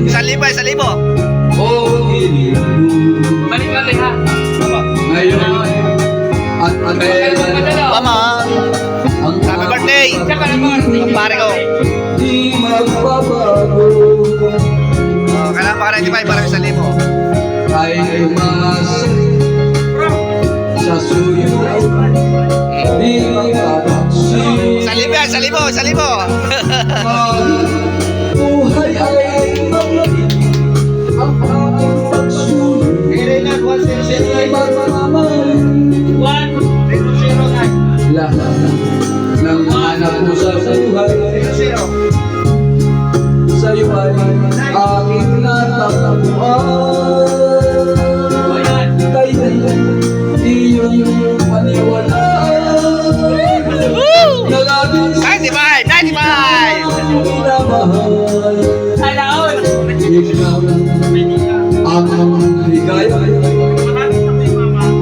Isang libo. Balik natin ha. Ngayon at Mama, happy birthday. Pare ko. di magbabago Kailangan pa ka 95 para isang libo. ay umas sa suyo di makaksi Isang libo. buhay ay mabalik ang aking pagsuyo di magmamahal lahat ng anak ko sa buhay sa'yo ay aking natatapuan kaya iyong paniwalaan na labis 95. minamahal ikaw ang ligaya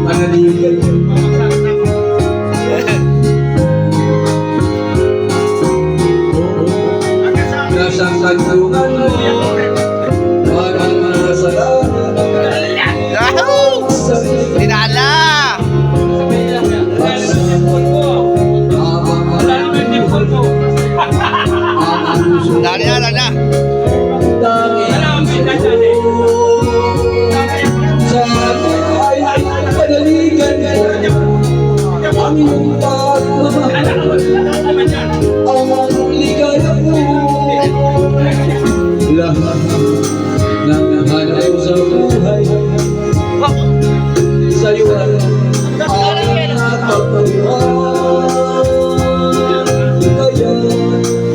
manaligan nasa santungan mo para masalamat sa Dinala. Dali na. sa ay panaligan mo ang iyong pagmamahal ang ligaya mo lahat ng hanap sa buhay sa'yo ay aking natatapuan kaya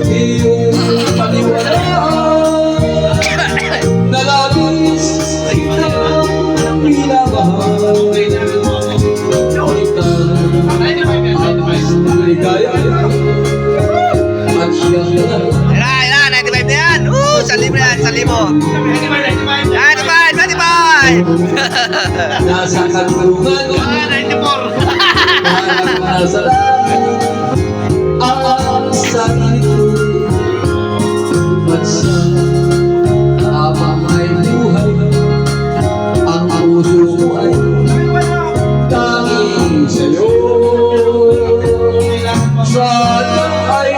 iyong paniwalaan na labis kitang minamahal ikaw ang ligaya at siya Yan, 95 na yan. 1,000 yan, 1,000. 95. nasa kanlungan mo parang nasa langit ang sarili at sa habang may buhay ang puso ko ay tanging sa'yo sana ay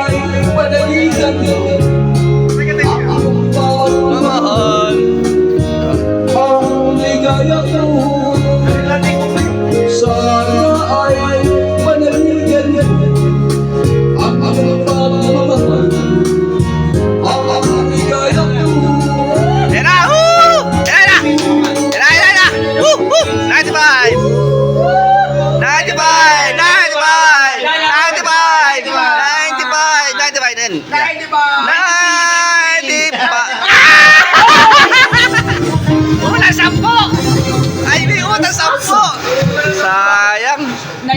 panaligan mo ang iyong pagmamahal ang ligaya ko sana ay panaligan ang iyong pagmamahal ang ligaya ko Yan na. 95 din.